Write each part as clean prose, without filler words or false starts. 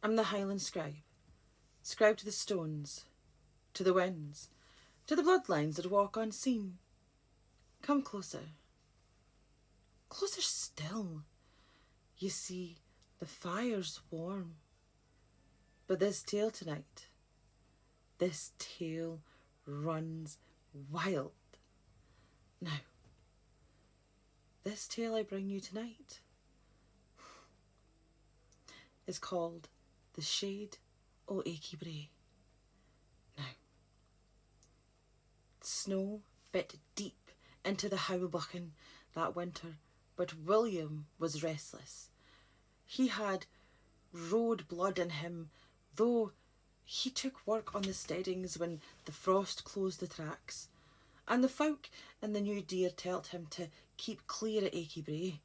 I'm the Highland scribe, scribe to the stones, to the winds, to the bloodlines that walk unseen. Come closer, closer still. You see, the fire's warm. But this tale tonight, this tale runs wild. Now, this tale I bring you tonight is called The Shade o' Aikey Brae. Now, snow bit deep into the Howlbuchan that winter, but William was restless. He had road blood in him, though he took work on the steadings when the frost closed the tracks, and the folk in the new deer telled him to keep clear of Aikey Brae.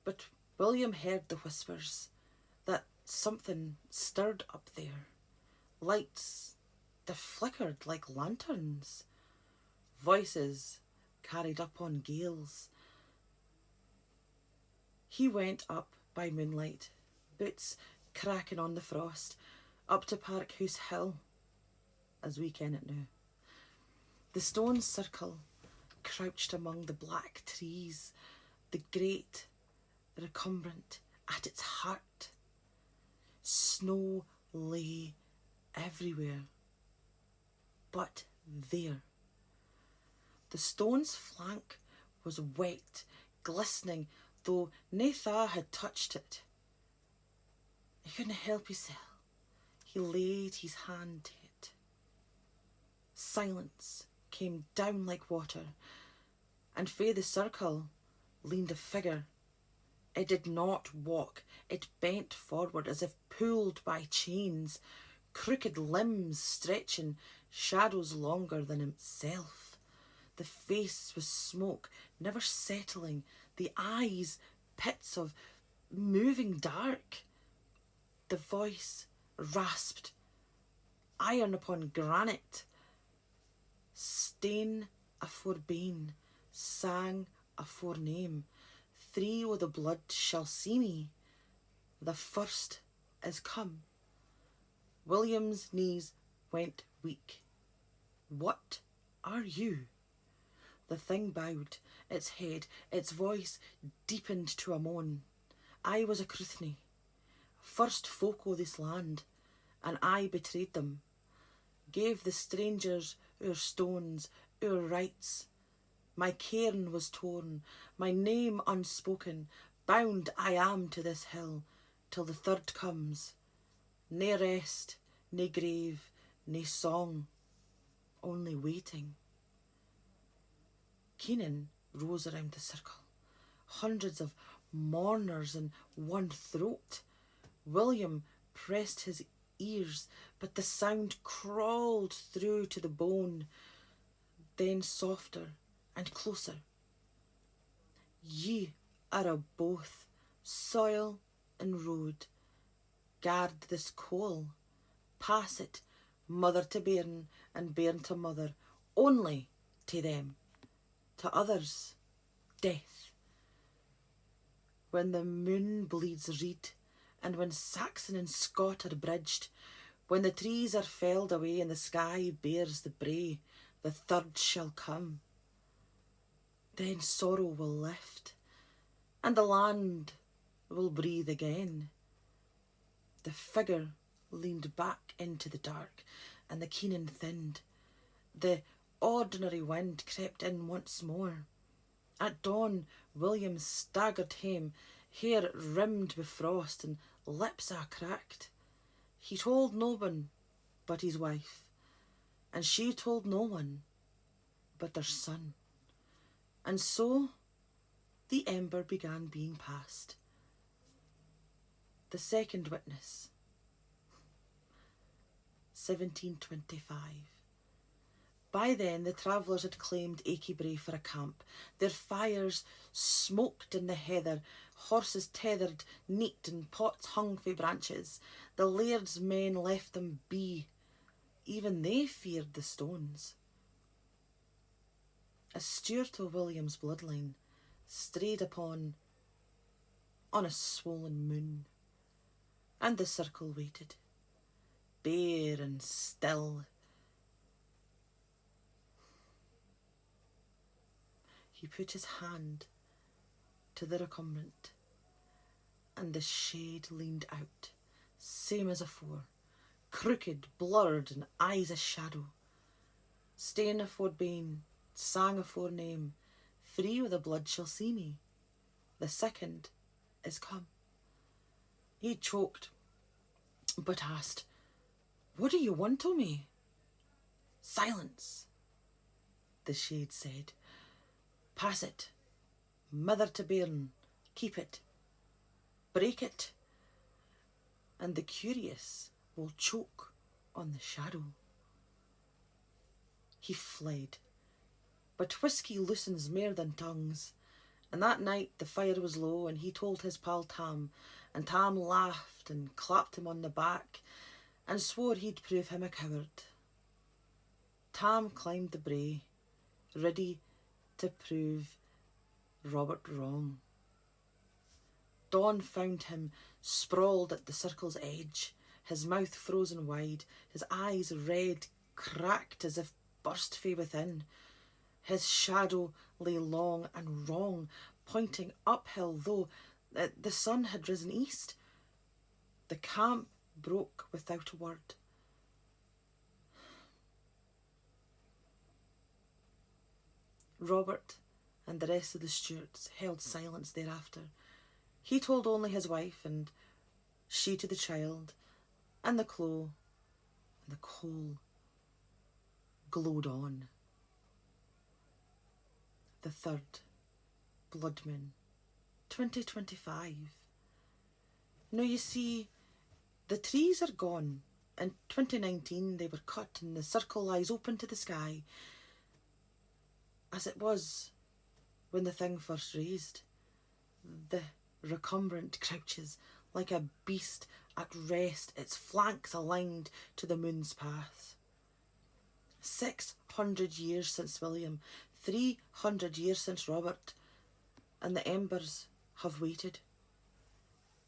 But William heard the whispers that something stirred up there, lights that flickered like lanterns, voices carried up on gales. He went up by moonlight, boots cracking on the frost, up to Parkhouse Hill, as we ken it now. The stone circle crouched among the black trees, the great recumbent at its heart. Snow lay everywhere, but there. The stone's flank was wet, glistening, though nae thaw had touched it. He couldn't help himself. He laid his hand to it. Silence came down like water, and fae the circle leaned a figure. It did not walk, it bent forward as if pulled by chains, crooked limbs stretching, shadows longer than himself. The face was smoke, never settling, the eyes pits of moving dark. The voice rasped, iron upon granite. Stain afore bane, sang afore name. 3 o' the blood shall see me. The first is come. William's knees went weak. What are you? The thing bowed its head, its voice deepened to a moan. I was a Cruithne, first folk o' this land, and I betrayed them, gave the strangers our stones, our rights. My cairn was torn, my name unspoken, bound I am to this hill, till the third comes. Nae rest, nae grave, nae song, only waiting. Keenan rose around the circle, hundreds of mourners in one throat. William pressed his ears, but the sound crawled through to the bone, then softer and closer. Ye are a both, soil and road. Guard this coal, pass it, mother to bairn and bairn to mother, only to them. To others, death. When the moon bleeds reed, and when Saxon and Scot are bridged, when the trees are felled away and the sky bears the brae, the third shall come. Then sorrow will lift, and the land will breathe again. The figure leaned back into the dark, and the Keenan thinned. The ordinary wind crept in once more. At dawn, William staggered hame, hair rimmed with frost and lips a cracked. He told no one but his wife, and she told no one but their son. And so the ember began being passed. The second witness, 1725. By then the travellers had claimed Aikey Brae for a camp. Their fires smoked in the heather, horses tethered neat and pots hung fae branches. The laird's men left them be. Even they feared the stones. A Stuart o' William's bloodline strayed on a swollen moon. and the circle waited, bare and still. He put his hand to the recumbent, and the shade leaned out, same as afore, crooked, blurred, and eyes a shadow. Staying afore bane, sang afore name, free with the blood shall see me. The second is come. He choked, but asked, "What do you want o' me?" "Silence," the shade said. "Pass it, mother to bairn, keep it, break it, and the curious will choke on the shadow." He fled, but whisky loosens mair than tongues, and that night the fire was low, and he told his pal Tam, and Tam laughed and clapped him on the back and swore he'd prove him a coward. Tam climbed the brae, ready to prove Robert wrong. Dawn found him sprawled at the circle's edge, his mouth frozen wide, his eyes red, cracked as if burst fae within. His shadow lay long and wrong, pointing uphill, though the sun had risen east. The camp broke without a word. Robert and the rest of the Stuarts held silence thereafter. He told only his wife, and she to the child, and the clo and the coal glowed on. The 3rd Blood Moon, 2025. Now you see, the trees are gone. In 2019 they were cut and the circle lies open to the sky, as it was when the thing first raised. The recumbent crouches like a beast at rest, its flanks aligned to the moon's path. 600 years since William, 300 years since Robert, and the embers have waited.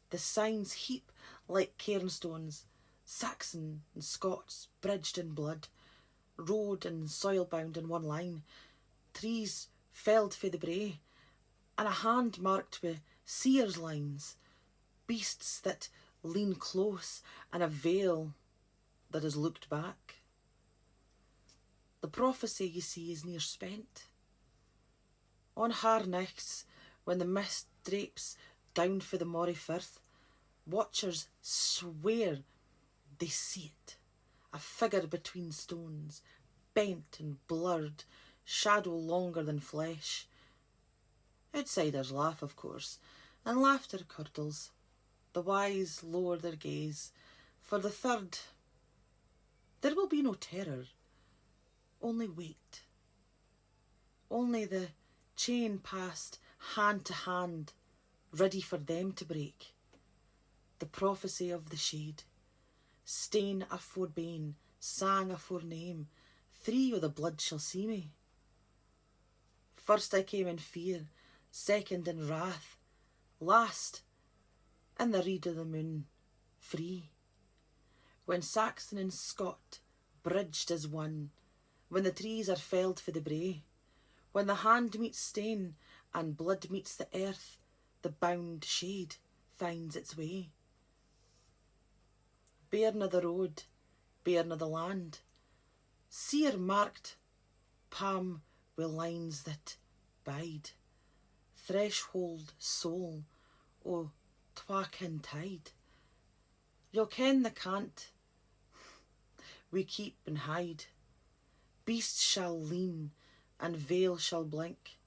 The signs heap like cairnstones, Saxon and Scots bridged in blood, road and soil bound in one line, trees felled fae the brae, and a hand marked with seer's lines, beasts that lean close, and a veil that has looked back. The prophecy, you see, is near spent. On haar nights, when the mist drapes down for the Moray Firth, watchers swear they see it, a figure between stones, bent and blurred, shadow longer than flesh. Outsiders laugh, of course, and laughter curdles. The wise lower their gaze. For the 3rd, there will be no terror, only wait. Only the chain passed hand to hand, ready for them to break. The prophecy of the shade. Stain afore bane, sang afore name, free o' the blood shall see me. First I came in fear, second in wrath, last in the reed o' the moon, free. When Saxon and Scot bridged as one, when the trees are felled for the brae, when the hand meets stain and blood meets the earth, the bound shade finds its way. Bairn o' the road, bairn o' the land, seer marked palm wi' lines that bide, threshold soul o' twakin tide. You'll ken the cant we keep and hide. Beast shall lean and veil shall blink.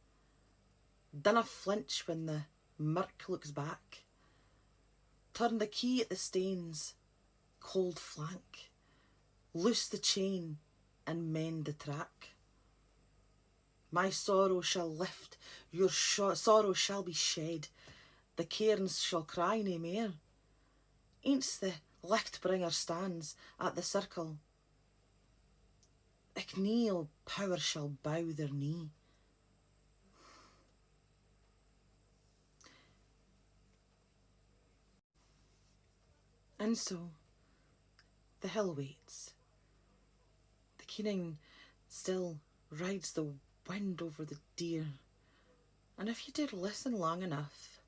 Dinna flinch when the murk looks back. Turn the key at the stains, cold flank. Loose the chain and mend the track. My sorrow shall lift, your sorrow shall be shed. The cairns shall cry nae mair. Aince the licht bringer stands at the circle, Ickneil power shall bow their knee. And so the hill waits. The keening still rides the wind over the deer, and if you did listen long enough,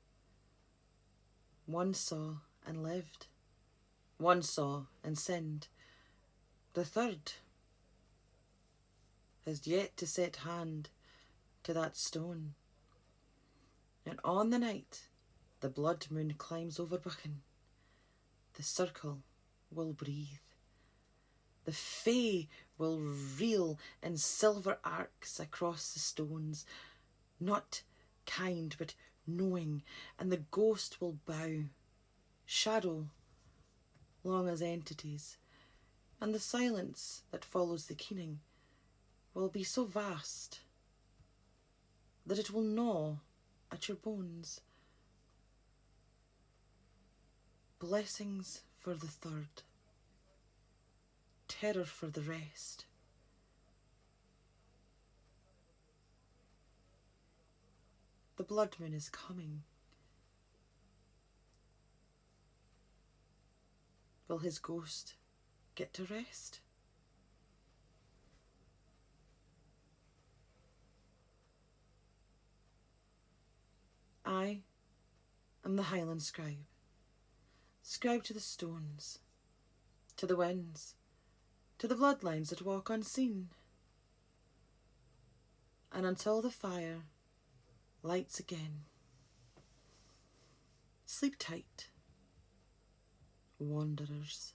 one saw and lived, one saw and sinned, the third has yet to set hand to that stone. And on the night the blood moon climbs over Buchan, the circle will breathe. The fae will reel in silver arcs across the stones, not kind but knowing, and the ghost will bow, shadow long as entities, and the silence that follows the keening will be so vast that it will gnaw at your bones. Blessings for the third, terror for the rest. The blood moon is coming. Will his ghost get to rest? I am the Highland scribe, scribe to the stones, to the winds, to the bloodlines that walk unseen. And until the fire lights again, sleep tight, wanderers.